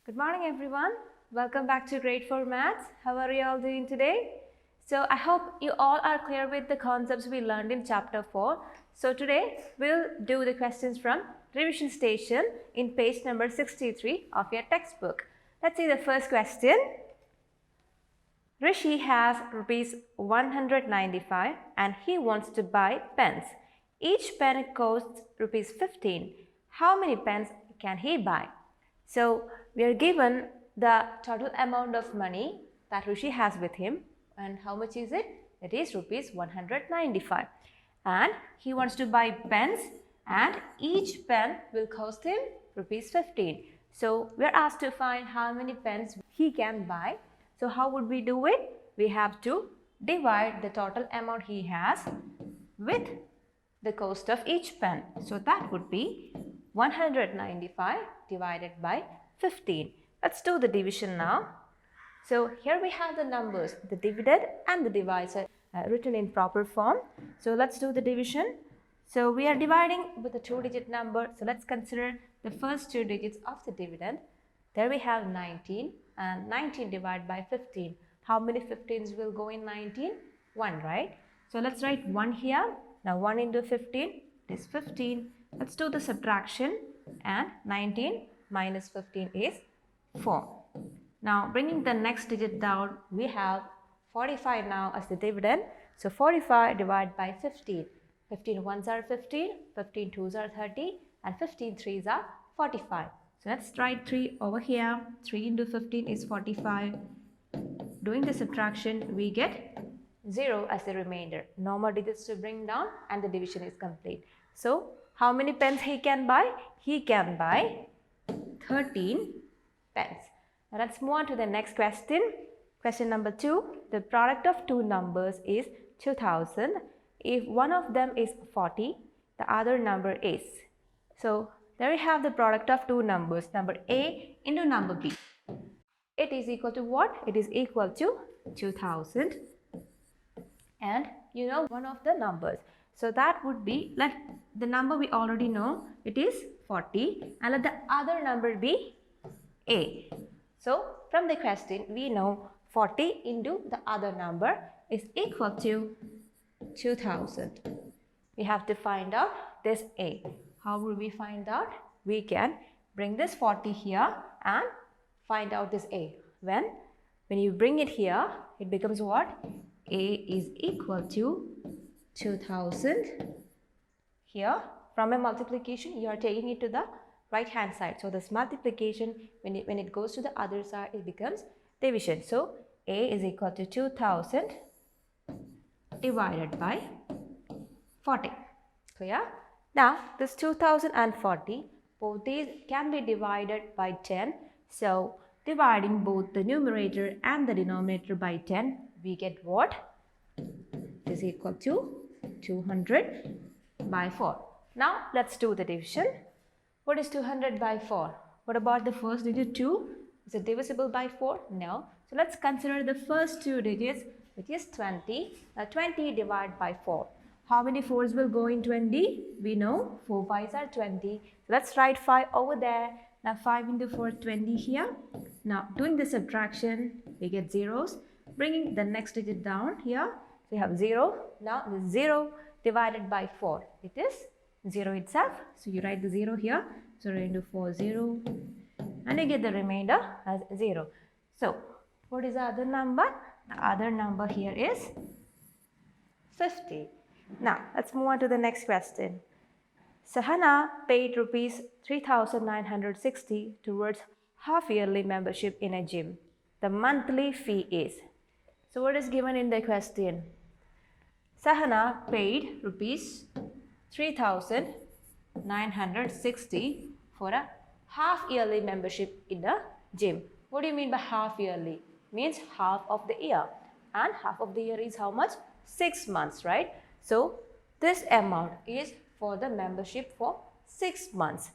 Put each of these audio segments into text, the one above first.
Good morning everyone. Welcome back to Grade 4 Maths. How are you all doing today? So I hope you all are clear with the concepts we learned in chapter 4. So today we'll do the questions from revision station in page number 63 of your textbook. Let's see the first question. Rishi has rupees 195 and he wants to buy pens. Each pen costs rupees 15. How many pens can he buy? So we are given the total amount of money that Rishi has with him, and how much is it? It is rupees 195, and he wants to buy pens and each pen will cost him rupees 15. So we are asked to find how many pens he can buy. So how would we do it? We have to divide the total amount he has with the cost of each pen. So that would be 195 divided by 15. Let's do the division now. So here we have the numbers, the dividend and the divisor written in proper form. So let's do the division. So we are dividing with a 2-digit number. So let's consider the first 2 digits of the dividend. There we have 19 and 19 divided by 15. How many 15s will go in 19? 1, right? So let's write 1 here. Now 1 into 15 is 15. Let's do the subtraction, and 19 minus 15 is 4. Now bringing the next digit down, we have 45 now as the dividend. So 45 divided by 15. 15 ones are 15, 15 twos are 30 and 15 threes are 45. So let's write 3 over here. 3 into 15 is 45. Doing the subtraction, we get 0 as the remainder. No more digits to bring down and the division is complete. So how many pens he can buy? He can buy 13 pens. Now let's move on to the next question. Question number 2. The product of two numbers is 2000. If one of them is 40, the other number is. So there we have the product of two numbers, number A into number B. It is equal to what? It is equal to 2000. And you know one of the numbers. So that would be, let the number we already know, it is 40, and let the other number be A. So from the question we know 40 into the other number is equal to 2000. We have to find out this A. How will we find out? We can bring this 40 here and find out this A. When you bring it here, it becomes what? A is equal to 2000. Here from a multiplication you are taking it to the right hand side. So this multiplication, when it goes to the other side, it becomes division. So A is equal to 2000 divided by 40. Clear? Now this 2040, both these can be divided by 10. So dividing both the numerator and the denominator by 10, we get what? It is equal to 200 by 4. Now let's do the division. What is 200 by 4? What about the first digit 2? Is it divisible by 4? No. So let's consider the first 2 digits, which is 20. Now 20 divided by 4. How many 4s will go in 20? We know 4 5s are 20. Let's write 5 over there. Now 5 into 4, 20 here. Now doing the subtraction, we get zeros. Bringing the next digit down here, we have 0. Now the 0 divided by 4, it is 0 itself. So you write the 0 here. 0 into 4, 0. And you get the remainder as 0. So what is the other number? The other number here is 50. Now let's move on to the next question. Sahana paid rupees 3,960 towards half-yearly membership in a gym. The monthly fee is. So what is given in the question? Sahana paid rupees 3,960 for a half-yearly membership in a gym. What do you mean by half-yearly? Means half of the year. And half of the year is how much? 6 months, right? So this amount is for the membership for 6 months.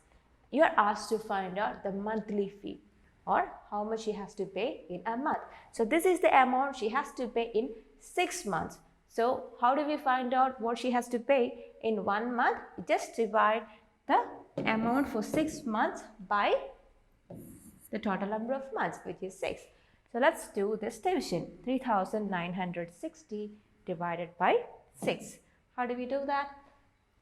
You are asked to find out the monthly fee, or how much she has to pay in a month. So this is the amount she has to pay in 6 months. So how do we find out what she has to pay in 1 month? Just divide the amount for 6 months by the total number of months, which is 6. So let's do this division. 3960 divided by 6. How do we do that?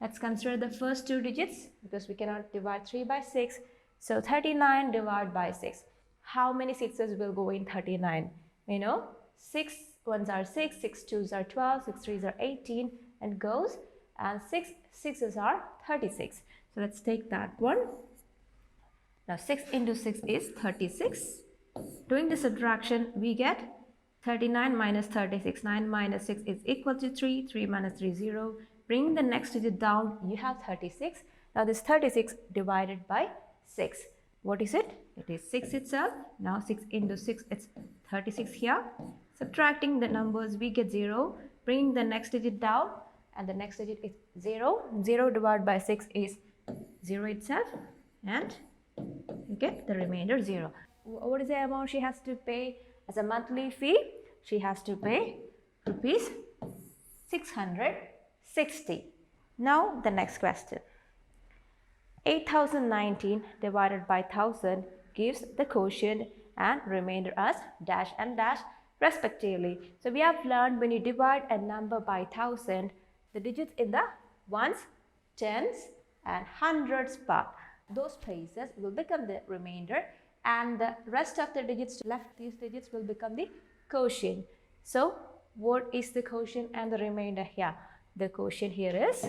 Let's consider the first two digits because we cannot divide 3 by 6. So 39 divided by 6. How many 6's will go in 39? We know 6 ones are 6, 6 twos are 12, 6 threes are 18 and goes, and 6 sixes are 36. So let's take that one. Now 6 into 6 is 36. Doing the subtraction, we get 39 minus 36. 9 minus 6 is equal to 3. 3 minus 3 is 0. Bring the next digit down, you have 36. Now this 36 divided by 6. What is it? It is 6 itself. Now 6 into 6, it's 36 here. Subtracting the numbers, we get 0. Bring the next digit down, and the next digit is 0. 0 divided by 6 is 0 itself, and you get the remainder 0. What is the amount she has to pay as a monthly fee? She has to pay rupees 660. Now the next question. 8019 divided by 1000 gives the quotient and remainder as dash and dash respectively. So we have learned when you divide a number by 1000, the digits in the ones, tens and hundreds part, those places will become the remainder, and the rest of the digits left, these digits will become the quotient. So what is the quotient and the remainder here? The quotient here is,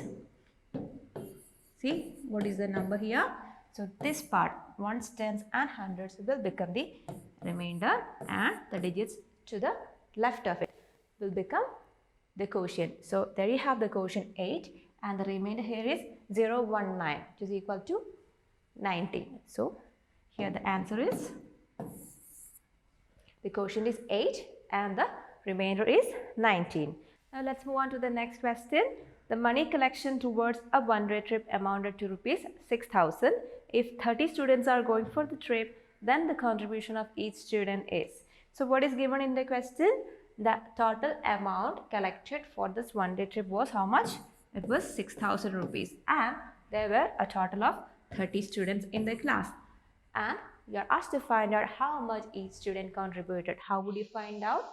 see what is the number here? So this part, ones, tens and hundreds will become the remainder, and the digits to the left of it will become the quotient. So there you have the quotient 8, and the remainder here is 019, which is equal to 19. So here the answer is, the quotient is 8 and the remainder is 19. Now let's move on to the next question. The money collection towards a one-day trip amounted to rupees 6,000. If 30 students are going for the trip, then the contribution of each student is. So what is given in the question? The total amount collected for this one-day trip was how much? It was 6,000 rupees, and there were a total of 30 students in the class, and you are asked to find out how much each student contributed. How would you find out?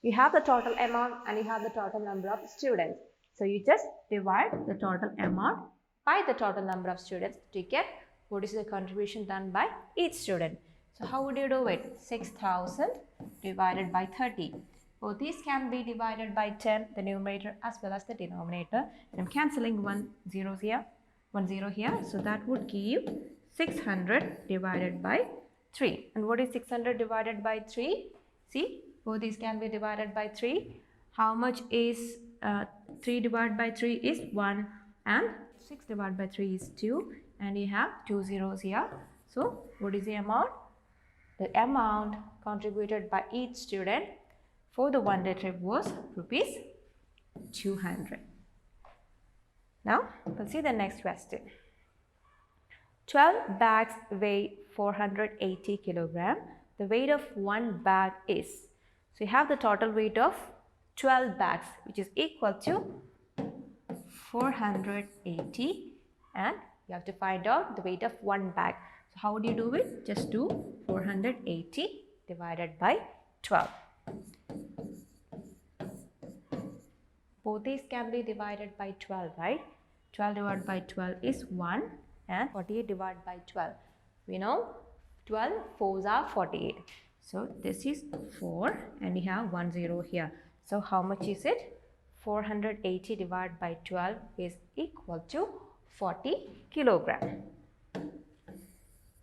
You have the total amount and you have the total number of students. So you just divide the total amount by the total number of students to get what is the contribution done by each student. So how would you do it? 6,000 divided by 30. Both these can be divided by 10, the numerator as well as the denominator. And I'm cancelling 1 0 here, 1 0 here. So that would give 600 divided by 3. And what is 600 divided by 3? See, both these can be divided by 3. How much is 3 divided by 3 is 1, and 6 divided by 3 is 2, and you have 2 zeros here. So what is the amount? The amount contributed by each student for the one-day trip was rupees 200. Now we'll see the next question. 12 bags weigh 480 kilogram. The weight of one bag is, so you have the total weight of 12 bags, which is equal to 480, and you have to find out the weight of one bag. So how would you do it? Just do 480 divided by 12. Both these can be divided by 12, right? 12 divided by 12 is 1, and 48 divided by 12. We know 12 4s are 48. So this is 4, and you have 1 0 here. So how much is it? 480 divided by 12 is equal to 40 kilogram.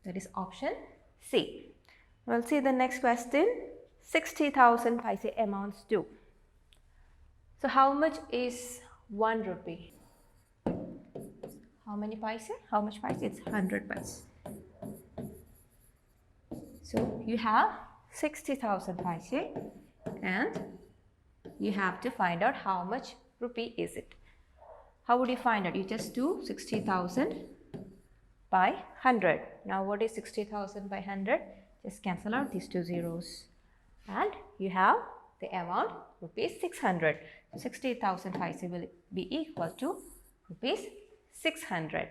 That is option C. We'll see the next question. 60,000 paise amounts to. So how much is 1 rupee? How many paise? How much paise? It's 100 paise. So you have 60,000 paise, and you have to find out how much rupee is it. How would you find out? You just do 60,000 by 100. Now what is 60,000 by 100? Just cancel out these two zeros, and you have the amount rupees 600. 60,000 paise will be equal to rupees 600.